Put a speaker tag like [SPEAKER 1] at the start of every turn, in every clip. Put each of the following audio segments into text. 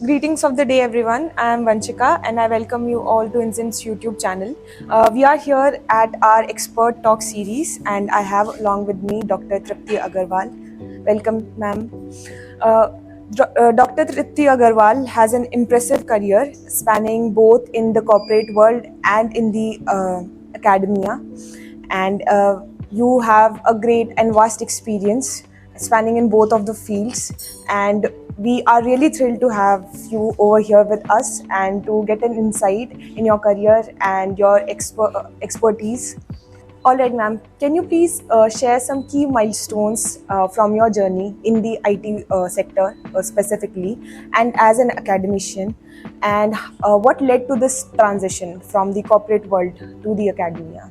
[SPEAKER 1] Greetings of the day, everyone. I am Vanshika, and I welcome you all to Inzint's YouTube channel. We are here at our expert talk series, and I have along with me Dr. Trapty Agarwal. Welcome, ma'am. Uh, Dr. Trapty Agarwal has an impressive career spanning both in the corporate world and in the academia, and you have a great and vast experience spanning in both of the fields, and we are really thrilled to have you over here with us and to get an insight in your career and your expertise. All right, ma'am, can you please share some key milestones from your journey in the IT sector specifically and as an academician, and what led to this transition from the corporate world to the academia?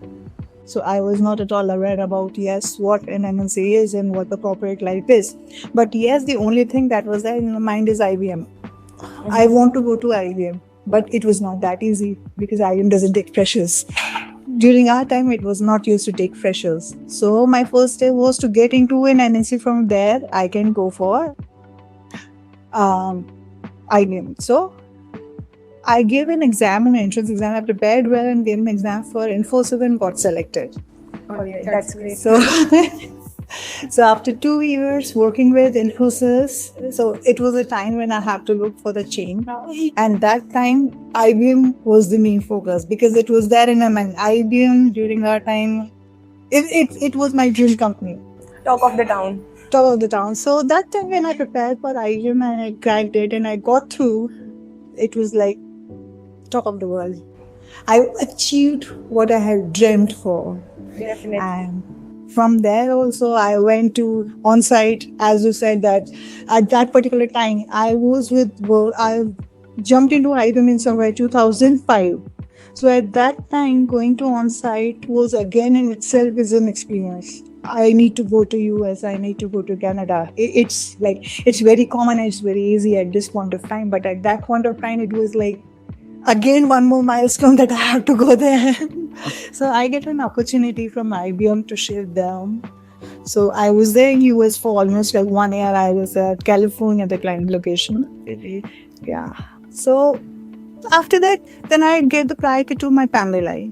[SPEAKER 2] So I was not at all aware about, yes, what an MNC is and what the corporate life is. But yes, the only thing that was there in my mind is IBM. I want to go to IBM, but it was not that easy because IBM doesn't take freshers. During our time, it was not used to take freshers. So my first step was to get into an NNC. From there, I can go for IBM. So I gave an exam, an entrance exam. I prepared well and gave an exam for Infosys and got selected.
[SPEAKER 1] Oh, yeah, that's great.
[SPEAKER 2] So, so after 2 years working with Infosys, so it was a time when I had to look for the change. And that time, IBM was the main focus because it was there in my mind. IBM during our time, it was my dream company.
[SPEAKER 1] Talk of the town.
[SPEAKER 2] Top of the town. So that time when I prepared for IBM and I cracked it and I got through, it was like top of the world. I achieved what I had dreamt for.
[SPEAKER 1] Definitely.
[SPEAKER 2] And from there also I went to on-site, as you said that at that particular time I jumped into IBM in somewhere 2005. So at that time going to on-site was again in itself is an experience. I need to go to US, I need to go to Canada. It's very common, it's very easy at this point of time, but at that point of time it was like again one more milestone that I have to go there. So I get an opportunity from IBM to shift down. So I was there in US for almost like 1 year. I was at California, the client location. Yeah. So after that, then I get the priority to my family life.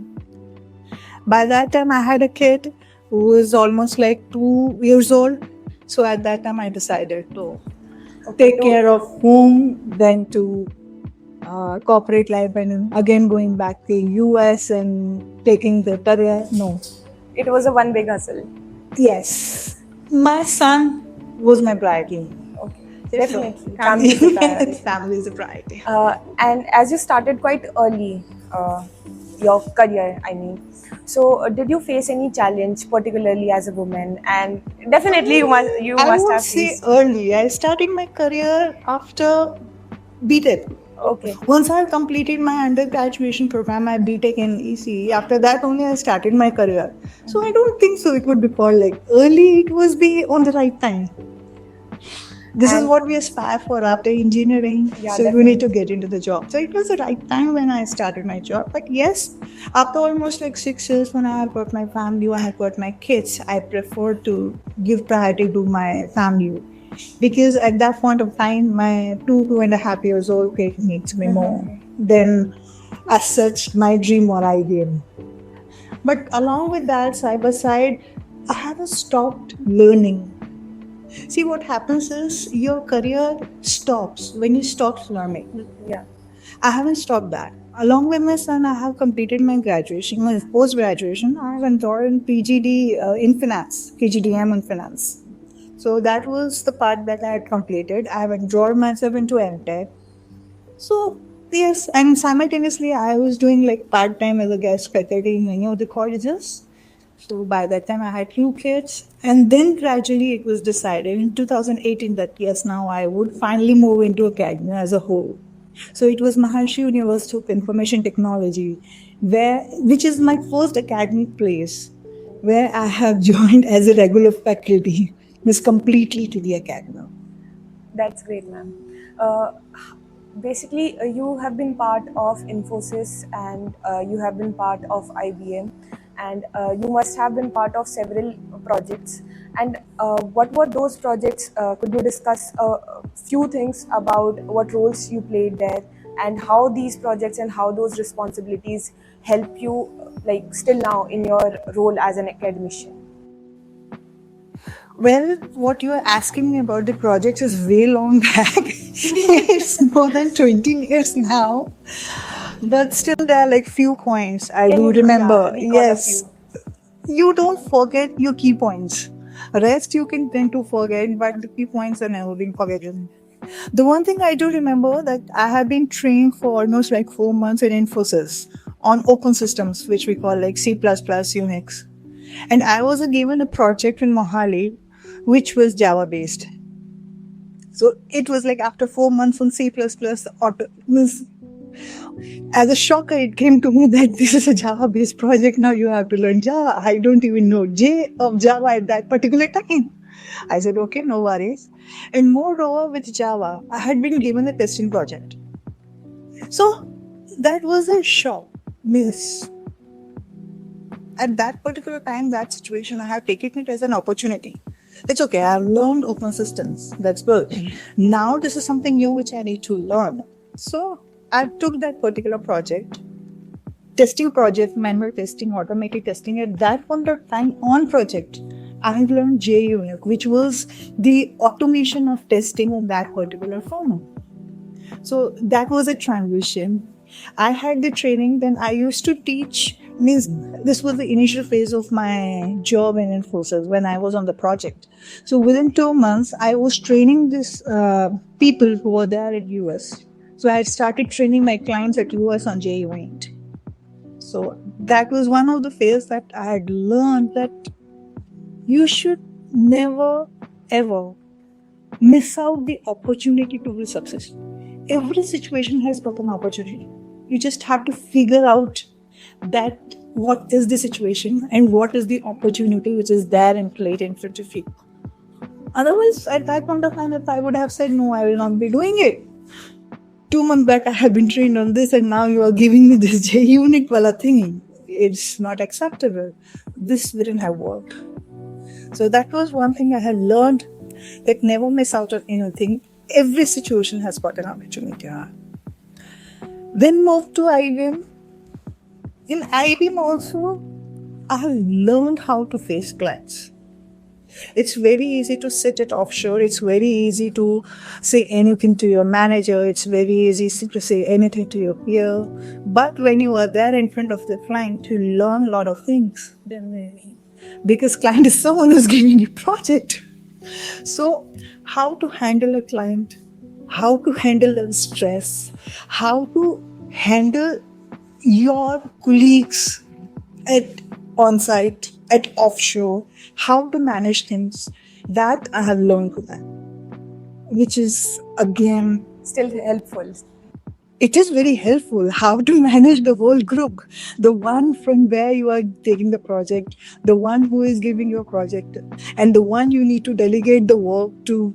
[SPEAKER 2] By that time, I had a kid who was almost like 2 years old. So at that time, I decided to take care of home, then to corporate life, and again going back to US and taking the career. No.
[SPEAKER 1] It was a one big hustle.
[SPEAKER 2] Yes. My son was my priority.
[SPEAKER 1] Okay. Definitely. Family is a priority.
[SPEAKER 2] Family is a priority.
[SPEAKER 1] And as you started quite early, your career, I mean, so did you face any challenge, particularly as a woman? And definitely you must
[SPEAKER 2] I would
[SPEAKER 1] have
[SPEAKER 2] say
[SPEAKER 1] faced.
[SPEAKER 2] early. I started my career after BTech.
[SPEAKER 1] Okay.
[SPEAKER 2] Once I completed my undergraduation program, my BTech in EC, after that only I started my career. So I don't think so it would be called like early, it was be on the right time. This is what we aspire for after engineering.
[SPEAKER 1] Yeah,
[SPEAKER 2] so we need to get into the job. So it was the right time when I started my job. But yes, after almost like 6 years when I have got my family, when I have got my kids, I prefer to give priority to my family. Because at that point of time, my 2.5 years old kid needs me more than as such my dream or ideal. But along with that, side by side, I haven't stopped learning. See, what happens is your career stops when you stop learning.
[SPEAKER 1] Yeah.
[SPEAKER 2] I haven't stopped that. Along with my son, I have completed my graduation, my post-graduation. I have enrolled in PGD in finance, PGDM in finance. So that was the part that I had completed. I have enrolled myself into MTech. So yes, and simultaneously I was doing like part-time as a guest faculty in many of the colleges. So by that time I had 2 kids, and then gradually it was decided in 2018 that yes, now I would finally move into academia as a whole. So it was Maharshi University of Information Technology, which is my first academic place, where I have joined as a regular faculty, means completely to the academia.
[SPEAKER 1] That's great, ma'am. Basically, you have been part of Infosys and you have been part of IBM. and you must have been part of several projects. And what were those projects? Could you discuss a few things about what roles you played there, and how these projects and how those responsibilities help you, like still now in your role as an academician?
[SPEAKER 2] Well, what you are asking me about the project is way long back. It's more than 20 years now. But still, there are like few points I
[SPEAKER 1] Can
[SPEAKER 2] do
[SPEAKER 1] you, yeah,
[SPEAKER 2] remember.
[SPEAKER 1] recall a
[SPEAKER 2] Yes,
[SPEAKER 1] few?
[SPEAKER 2] you don't forget your key points. Rest you can tend to forget, but the key points are never being forgotten. The one thing I do remember that I have been trained for almost like 4 months in Infosys on open systems, which we call like C++ Unix. And I was given a project in Mohali, which was Java based. So it was like after 4 months on C++, as a shocker, it came to me that this is a Java based project. Now you have to learn Java. I don't even know J of Java at that particular time. I said, okay, no worries. And moreover, with Java, I had been given a testing project. So that was a shock. Miss. At that particular time, that situation, I have taken it as an opportunity. It's okay. I've learned open systems. That's good. Now this is something new which I need to learn. So I took that particular project, testing project, manual testing, automated testing. At that point of time on project, I learned JUnit, which was the automation of testing in that particular form. So that was a transition. I had the training, then I used to teach. Means this was the initial phase of my job in Infosys when I was on the project. So within 2 months, I was training these people who were there in US. So I had started training my clients at US on JUnit. So that was one of the phases that I had learned that you should never ever miss out the opportunity to be successful. Every situation has got an opportunity. You just have to figure out that what is the situation and what is the opportunity which is there and played in front of you. Otherwise, at that point of time, if I would have said no, I will not be doing it. 2 months back, I have been trained on this, and now you are giving me this JUnit wala thing. It's not acceptable. This wouldn't have worked. So that was one thing I had learned, that never miss out on anything. Every situation has got an opportunity. Then moved to IBM. In IBM also, I have learned how to face clients. It's very easy to sit at offshore. It's very easy to say anything to your manager. It's very easy to say anything to your peer. But when you are there in front of the client, you learn a lot of things. Because client is someone who's giving you project. So how to handle a client, how to handle the stress, how to handle your colleagues at on-site, at offshore, how to manage things, that I have learned from that. Which is, again,
[SPEAKER 1] Still helpful.
[SPEAKER 2] it is very helpful how to manage the whole group. The one from where you are taking the project, the one who is giving your project, and the one you need to delegate the work to,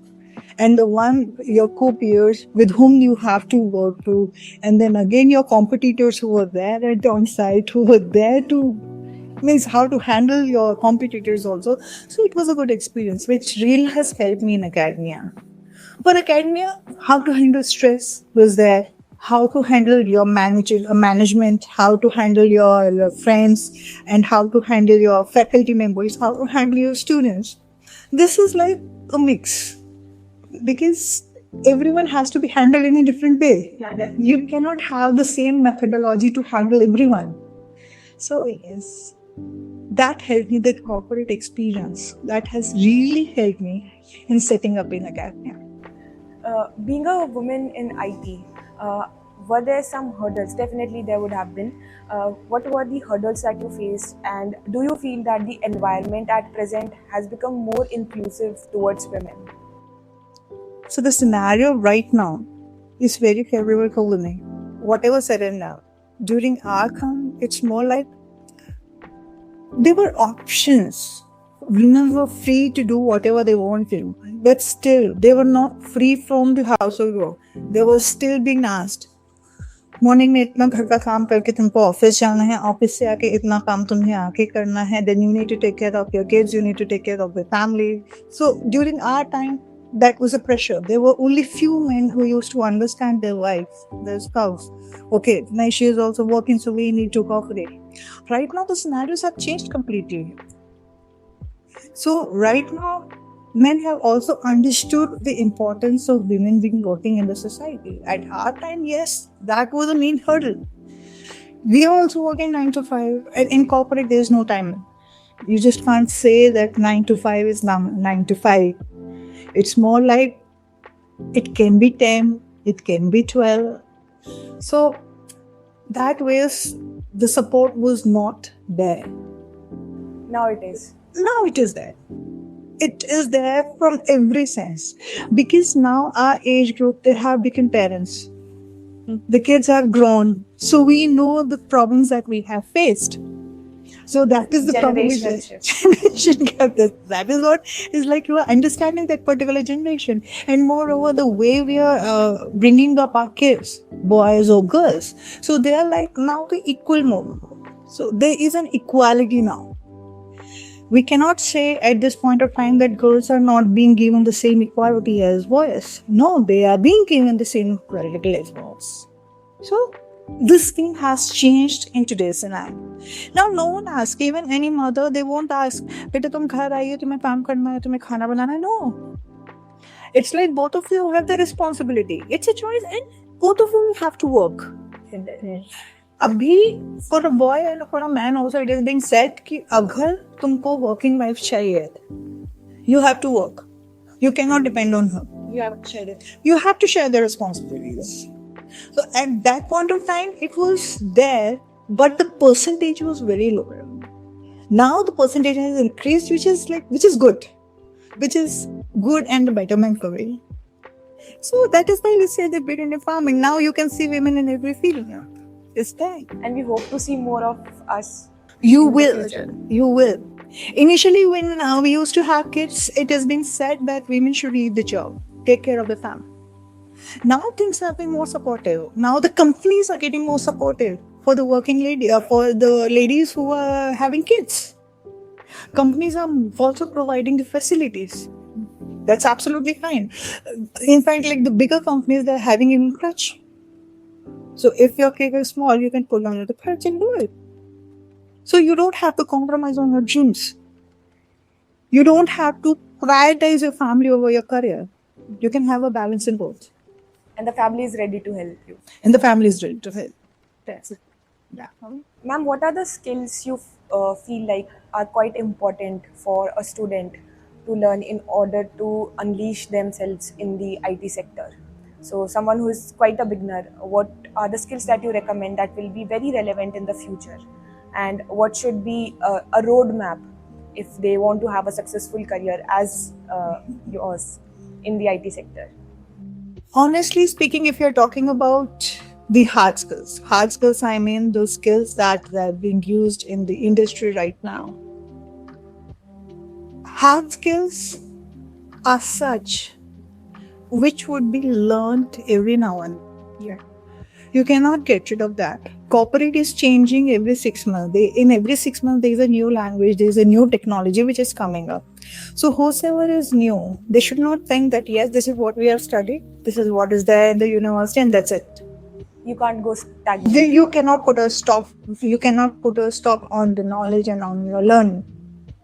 [SPEAKER 2] and the one, your co-peers with whom you have to work to, and then again your competitors who are there at on site, who were there to, means how to handle your competitors also. So it was a good experience, which really has helped me in academia. For academia, how to handle stress was there. How to handle your management, how to handle your friends, and how to handle your faculty members, how to handle your students. This is like a mix, because everyone has to be handled in a different way. You cannot have the same methodology to handle everyone. So yes, that helped me, the corporate experience. That has really helped me in setting up in academia.
[SPEAKER 1] Being a woman in IT, were there some hurdles? Definitely there would have been. What were the hurdles that you faced, and do you feel that the environment at present has become more inclusive towards women?
[SPEAKER 2] So the scenario right now is very favorable for women. Whatever said and now. During our time, it's more like there were options. Women were free to do whatever they want to do. But still, they were not free from the household work. They were still being asked, morning में इतना घर का काम करके तुमको office जाना है, office से आके इतना काम तुम्हें आके करना है, then you need to take care of your kids, you need to take care of the family. So during our time, that was a pressure. There were only few men who used to understand their wife, their spouse. Okay, now she is also working, so we need to cooperate. Right now the scenarios have changed completely. So right now men have also understood the importance of women being working in the society. At our time, yes, that was a main hurdle. We are also working 9 to 5, and in corporate there is no time. You just can't say that 9 to 5 is 9 to 5. It's more like it can be 10, it can be 12. So that was, the support was not there.
[SPEAKER 1] Now it is.
[SPEAKER 2] Now it is there. It is there from every sense, because now our age group, they have become parents. The kids have grown, so we know the problems that we have faced. So that is the problem.
[SPEAKER 1] Generational shift.
[SPEAKER 2] Generation gap. That is what is like, you are understanding that particular generation. And moreover, the way we are bringing up our kids, boys or girls, so they are like now the equal mode. So there is an equality now. We cannot say at this point of time that girls are not being given the same equality as boys. No, they are being given the same equality as boys. So this thing has changed in today's scenario. Now no one asks, even any mother, they won't ask, beta tum ghar aayi ho, tumhe kaam karna hai, tumhe khana banana hai. No. It's like both of you have the responsibility. It's a choice, and both of you have to work. अभी for a boy and for a man also it is being said कि अगर तुमको working wife चाहिए, you have to work. You cannot depend on her. You have to share it. You have to share the responsibilities. So at that point of time, it was there, but the percentage was very low. Now the percentage has increased, which is good, and a betterment for me. So that is why we say that bit in farming. Now you can see women in every field now. It's there.
[SPEAKER 1] And we hope to see more of us.
[SPEAKER 2] You
[SPEAKER 1] in the
[SPEAKER 2] will.
[SPEAKER 1] future.
[SPEAKER 2] You will. Initially, when we used to have kids, it has been said that women should leave the job, take care of the family. Now things are being more supportive. Now the companies are getting more supportive for the working lady, for the ladies who are having kids. Companies are also providing the facilities. That's absolutely fine. In fact, like the bigger companies, they're having even crutch. So if your kid is small, you can pull on the crutch and do it. So you don't have to compromise on your dreams. You don't have to prioritize your family over your career. You can have a balance in both.
[SPEAKER 1] And the family is ready to help you.
[SPEAKER 2] And the family is ready to help. That's it. Yeah.
[SPEAKER 1] Ma'am, what are the skills you feel like are quite important for a student to learn in order to unleash themselves in the IT sector? So someone who is quite a beginner, what are the skills that you recommend that will be very relevant in the future? And what should be a roadmap if they want to have a successful career as yours in the IT sector?
[SPEAKER 2] Honestly speaking, if you're talking about the hard skills, I mean those skills that are being used in the industry right now. Hard skills are such which would be learned every now and then. Yeah. You cannot get rid of that. Corporate is changing every 6 months. In every 6 months, there is a new language, there is a new technology which is coming up. So whosoever is new, they should not think that yes, this is what we have studied, this is what is there in the university, and that's it.
[SPEAKER 1] You can't go stagnant.
[SPEAKER 2] You cannot put a stop. You cannot put a stop on the knowledge and on your learning.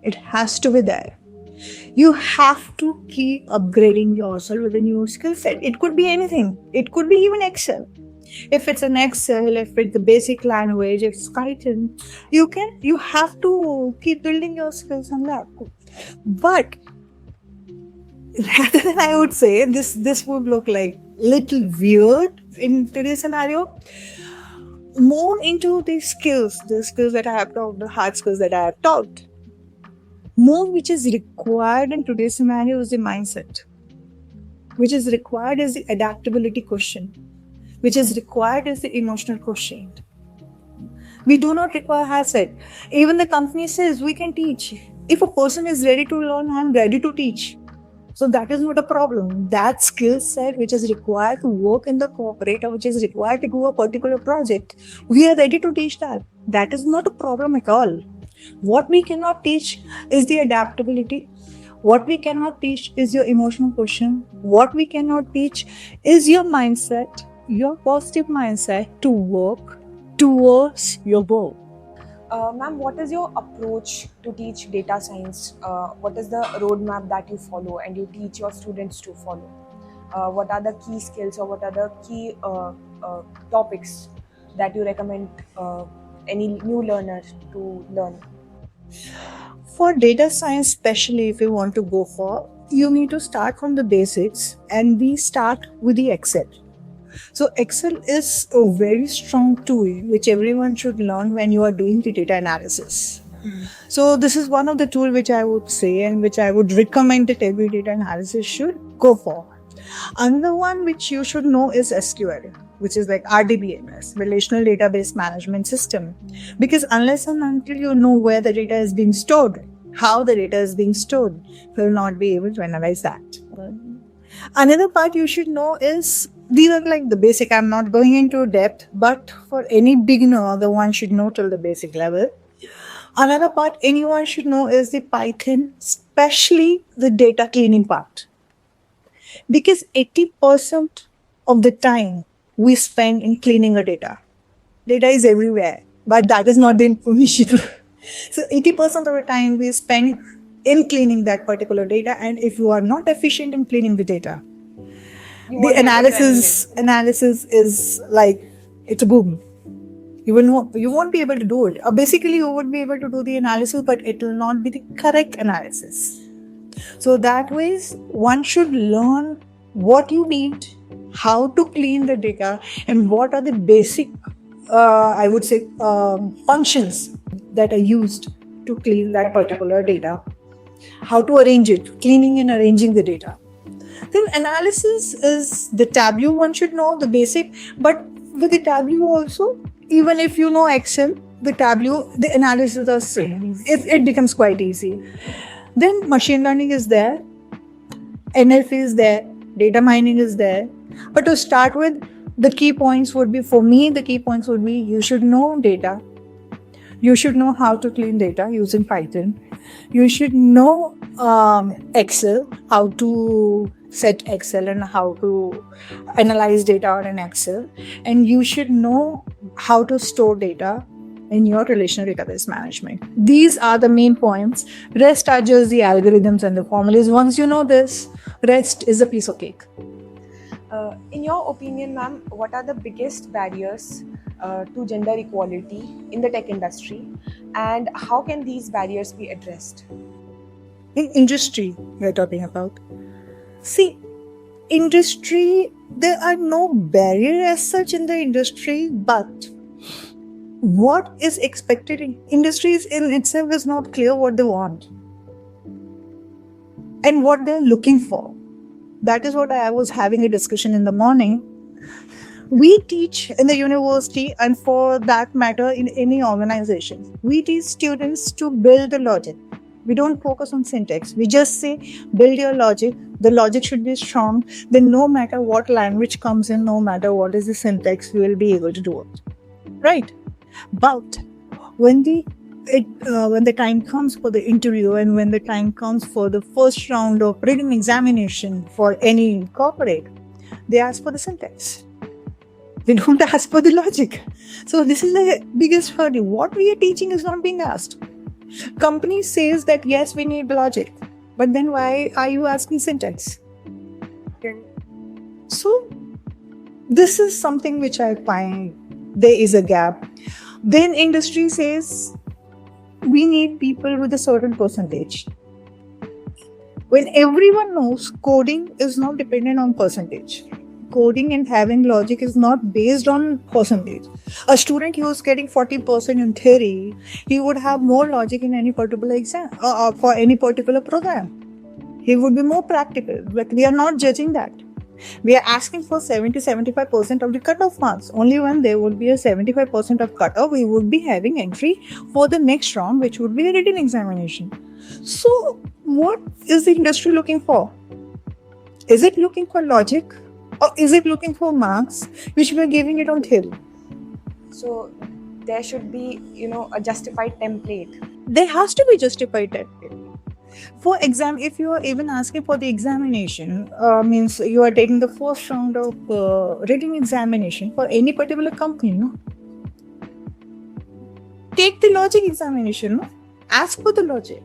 [SPEAKER 2] It has to be there. You have to keep upgrading yourself with a new skill set. It could be anything. It could be even Excel. If it's an Excel, if it's the basic language, if it's Python, you have to keep building your skills on that. But rather than, I would say, this would look like little weird in today's scenario. More into the skills that I have taught, the hard skills that I have taught. More which is required in today's scenario is the mindset. Which is required is the adaptability quotient. Which is required is the emotional quotient. We do not require asset. Even the company says we can teach. If a person is ready to learn, I'm ready to teach. So that is not a problem. That skill set which is required to work in the corporate or which is required to do a particular project, we are ready to teach that. That is not a problem at all. What we cannot teach is the adaptability. What we cannot teach is your emotional quotient. What we cannot teach is your mindset, your positive mindset to work towards your goal.
[SPEAKER 1] Ma'am, what is your approach to teach data science? What is the roadmap that you follow and you teach your students to follow? What are the key skills or what are the key topics that you recommend any new learner to learn?
[SPEAKER 2] For data science, especially if you want to go for, you need to start from the basics, and we start with the Excel. So Excel is a very strong tool which everyone should learn when you are doing the data analysis. So this is one of the tools which I would say and which I would recommend that every data analysis should go for. Another one which you should know is SQL, which is like RDBMS, Relational Database Management System. Because unless and until you know where the data is being stored, how the data is being stored, you will not be able to analyze that. Another part you should know is, these are like the basic, I'm not going into depth, but for any beginner, the one should know till the basic level. Another part anyone should know is the Python, especially the data cleaning part. Because 80% of the time we spend in cleaning the data. Data is everywhere, but that is not the information. So 80% of the time we spend in cleaning that particular data, and if you are not efficient in cleaning the data, the analysis is like, it's a boom. You won't be able to do it. Basically, you would be able to do the analysis, but it will not be the correct analysis. So that way, one should learn what you need, how to clean the data, and what are the basic, I would say, functions that are used to clean that particular data. How to arrange it, cleaning and arranging the data. Then analysis is the Tableau, one should know the basic, but with the Tableau also, even if you know Excel, the Tableau, the analysis are same. It becomes quite easy. Then machine learning is there, NLP is there, data mining is there. But to start with, the key points would be, for me, the key points would be, you should know data. You should know how to clean data using Python. You should know Excel, how to set Excel and how to analyze data in Excel. And you should know how to store data in your relational database management. These are the main points. Rest are just the algorithms and the formulas. Once you know this, rest is a piece of cake.
[SPEAKER 1] In your opinion, ma'am, what are the biggest barriers to gender equality in the tech industry, and how can these barriers be addressed?
[SPEAKER 2] In industry, we're talking about. See, industry, there are no barriers as such in the industry, but what is expected in industries in itself is not clear what they want and what they're looking for. That is what I was having a discussion in the morning. We teach in the university, and for that matter in any organization, we teach students to build the logic. We don't focus on syntax. We just say, build your logic. The logic should be strong. Then no matter what language comes in, no matter what is the syntax, we will be able to do it. Right? But when the time comes for the interview and when the time comes for the first round of written examination for any corporate, they ask for the syntax. They don't ask for the logic. So this is the biggest hurdle. What we are teaching is not being asked. Company says that yes, we need logic, but then why are you asking syntax? So this is something which I find there is a gap. Then industry says we need people with a certain percentage. When everyone knows coding is not dependent on percentage. Coding and having logic is not based on percentage. A student who is getting 40% in theory, he would have more logic in any particular exam for any particular program. He would be more practical, but we are not judging that. We are asking for 70-75% of the cutoff marks. Only when there would be a 75% of cutoff, we would be having entry for the next round, which would be the written examination. So, what is the industry looking for? Is it looking for logic or is it looking for marks which we are giving it on theory?
[SPEAKER 1] So there should be, a justified template.
[SPEAKER 2] There has to be justified template. For exam, if you are even asking for the examination, means you are taking the first round of written examination for any particular company, no? Take the logic examination, no? Ask for the logic.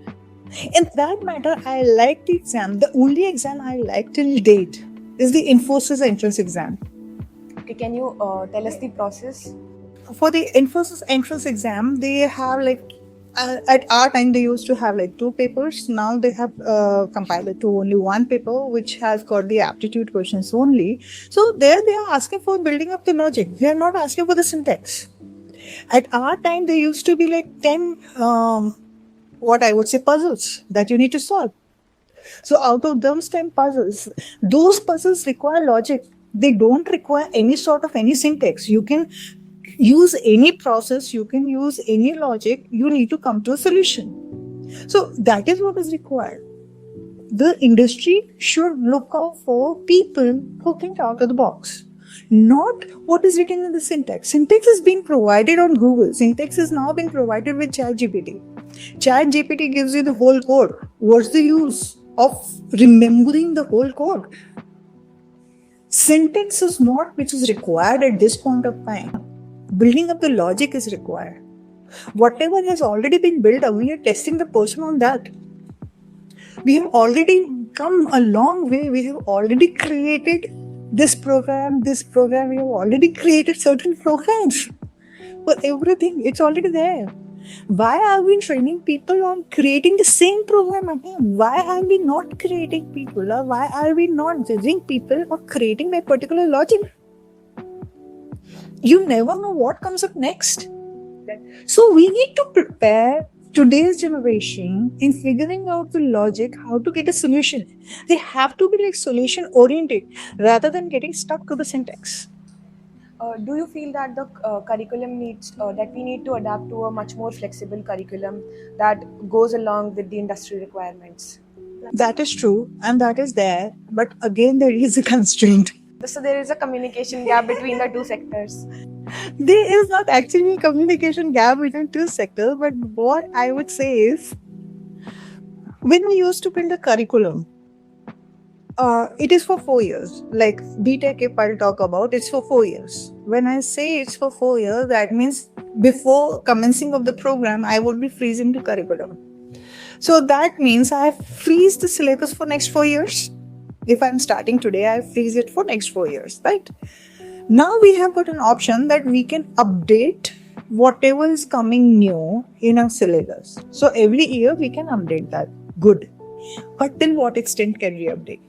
[SPEAKER 2] In that matter, I like the exam. The only exam I like till date is the Infosys entrance exam.
[SPEAKER 1] Okay, can you tell us the process?
[SPEAKER 2] For the Infosys entrance exam, they have at our time they used to have two papers. Now they have compiled it to only one paper, which has got the aptitude questions only. So there they are asking for building up the logic. They are not asking for the syntax. At our time, there used to be 10, what I would say, puzzles that you need to solve. So out of those 10 puzzles, those puzzles require logic. They don't require any sort of any syntax. You can use any process, you can use any logic, you need to come to a solution. So that is what is required. The industry should look out for people who think out of the box, not what is written in the syntax. Syntax is being provided on Google. Syntax is now being provided with ChatGPT. ChatGPT gives you the whole code. What's the use of remembering the whole code? Syntax is not which is required at this point of time. Building up the logic is required. Whatever has already been built up, we are testing the person on that. We have already come a long way. We have already created this program, we have already created certain programs for everything. It's already there. Why are we training people on creating the same program again? Why are we not creating people, or why are we not judging people or creating a particular logic? You never know what comes up next. So we need to prepare today's generation in figuring out the logic, how to get a solution. They have to be solution oriented rather than getting stuck to the syntax.
[SPEAKER 1] Do you feel that the curriculum needs that we need to adapt to a much more flexible curriculum that goes along with the industry requirements?
[SPEAKER 2] That is true, and that is there, but again there is a constraint.
[SPEAKER 1] So there is a communication gap between the two sectors.
[SPEAKER 2] There is not actually a communication gap between two sectors, but what I would say is, when we used to build a curriculum, it is for 4 years. Like BTech, if I'll talk about, it's for 4 years. When I say it's for 4 years, that means before commencing of the program, I would be freezing the curriculum. So that means I freeze the syllabus for next 4 years. If I'm starting today, I freeze it for next 4 years, right? Now we have got an option that we can update whatever is coming new in our syllabus. So every year we can update that. Good. But till what extent can we update?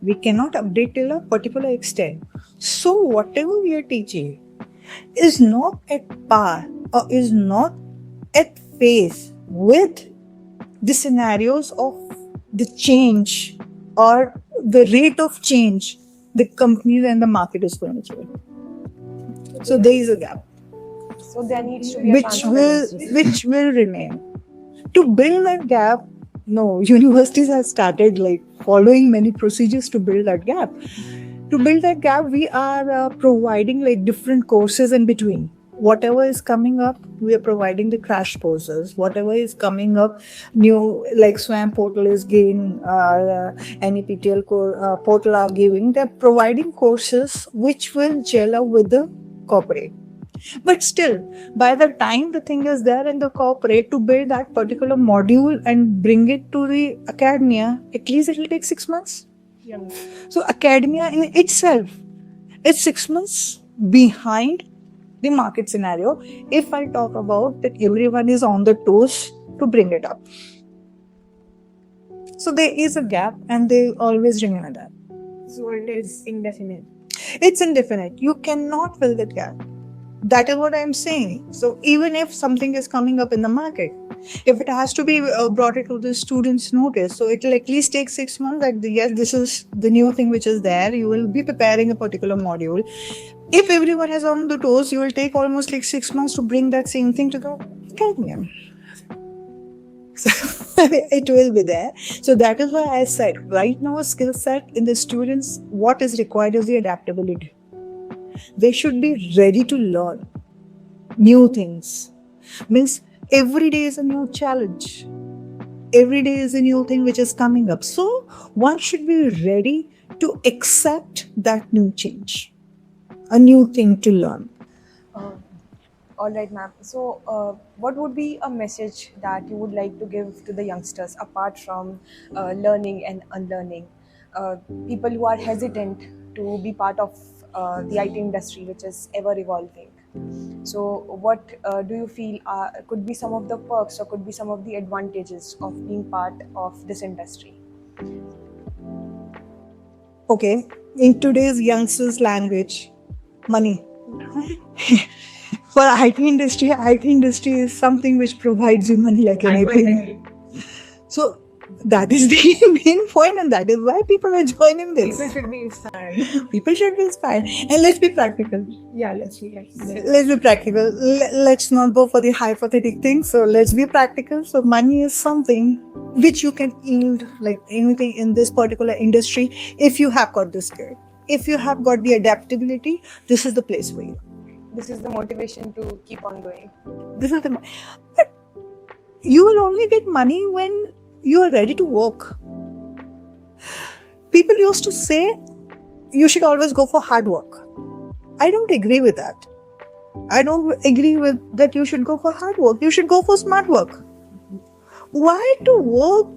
[SPEAKER 2] We cannot update till a particular extent. So whatever we are teaching is not at par or is not at phase with the scenarios of the change or the rate of change the companies and the market is going through. So there is a gap.
[SPEAKER 1] So there needs to be a transparency.
[SPEAKER 2] which will remain. To build that gap, no, universities have started following many procedures to build that gap. To build that gap, we are providing different courses in between. Whatever is coming up, we are providing the crash courses. Whatever is coming up new, like SWAM portal is giving, NEPTL portal are giving, they're providing courses which will gel up with the corporate. But still, by the time the thing is there in the corporate, to build that particular module and bring it to the academia, at least it will take 6 months.
[SPEAKER 1] Yeah.
[SPEAKER 2] So academia in itself is 6 months behind the market scenario, if I talk about that everyone is on the toes to bring it up. So there is a gap and they always remain a gap.
[SPEAKER 1] So it is indefinite.
[SPEAKER 2] It's indefinite. You cannot fill that gap. That is what I'm saying. So even if something is coming up in the market, if it has to be brought to the student's notice, so it will at least take 6 months that yes, this is the new thing which is there. You will be preparing a particular module. If everyone has on the toes, you will take almost 6 months to bring that same thing to the academia. It will be there. So that is why I said right now a skill set in the students, what is required is the adaptability. They should be ready to learn new things. Means every day is a new challenge. Every day is a new thing which is coming up. So one should be ready to accept that new change, a new thing to learn.
[SPEAKER 1] Uh, all right, ma'am. So, what would be a message that you would like to give to the youngsters apart from learning and unlearning? People who are hesitant to be part of the IT industry, which is ever evolving. So, what do you feel could be some of the perks or could be some of the advantages of being part of this industry?
[SPEAKER 2] Okay, in today's youngsters' language, money. For IT industry is something which provides you money like anything. So that is the main point, and that is why people are joining this.
[SPEAKER 3] People should be inspired.
[SPEAKER 2] People should be inspired, and let's be practical.
[SPEAKER 3] Yeah, let's see.
[SPEAKER 2] Let's be practical. Let's not go for the hypothetical things. So let's be practical. So money is something which you can yield like anything in this particular industry if you have got the skill. If you have got the adaptability, this is the place for you.
[SPEAKER 1] This is the motivation to keep on going.
[SPEAKER 2] This is the. But you will only get money when you are ready to work. People used to say you should always go for hard work. I don't agree with that. I don't agree with that you should go for hard work. You should go for smart work. Why to work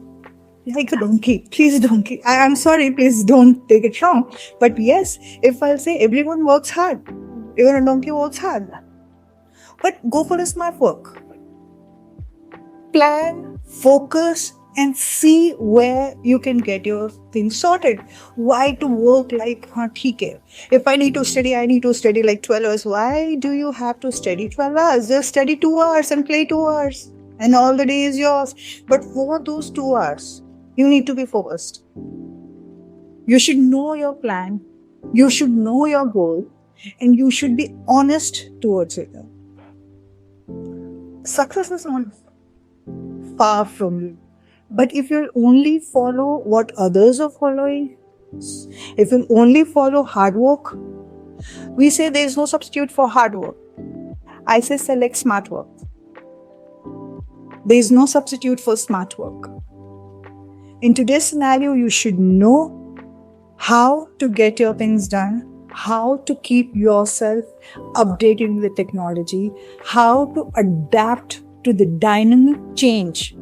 [SPEAKER 2] like a donkey? Please, donkey. I'm sorry, please don't take it wrong. But yes, if I'll say everyone works hard, even a donkey works hard. But go for a smart work. Plan, focus, and see where you can get your things sorted. Why to work like theek. If I need to study like 12 hours. Why do you have to study 12 hours? Just study 2 hours and play 2 hours. And all the day is yours. But for those 2 hours, you need to be focused. You should know your plan. You should know your goal. And you should be honest towards it. Success is not far from you. But if you only follow what others are following, if you only follow hard work, we say there is no substitute for hard work. I say select smart work. There is no substitute for smart work. In today's scenario, you should know how to get your things done, how to keep yourself updated with technology, how to adapt to the dynamic change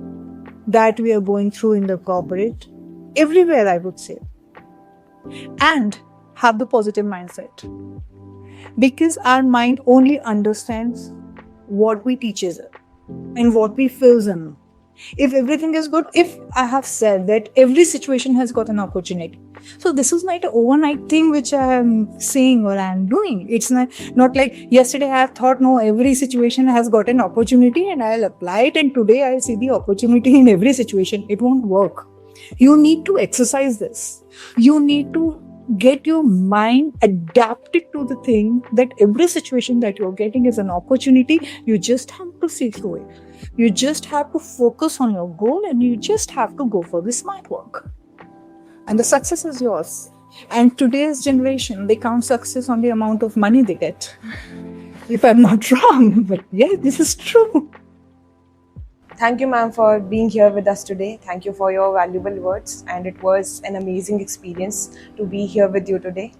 [SPEAKER 2] that we are going through in the corporate, everywhere I would say, and have the positive mindset. Because our mind only understands what we teach it and what we feel in. If everything is good, if I have said that every situation has got an opportunity. So this is not an overnight thing which I am saying or I am doing. It's not like yesterday I have thought, no, every situation has got an opportunity and I'll apply it and today I'll see the opportunity in every situation. It won't work. You need to exercise this. You need to get your mind adapted to the thing that every situation that you're getting is an opportunity. You just have to see through it. You just have to focus on your goal and you just have to go for the smart work. And the success is yours. And today's generation, they count success on the amount of money they get. If I'm not wrong, but yeah, this is true.
[SPEAKER 1] Thank you, ma'am, for being here with us today. Thank you for your valuable words. And it was an amazing experience to be here with you today.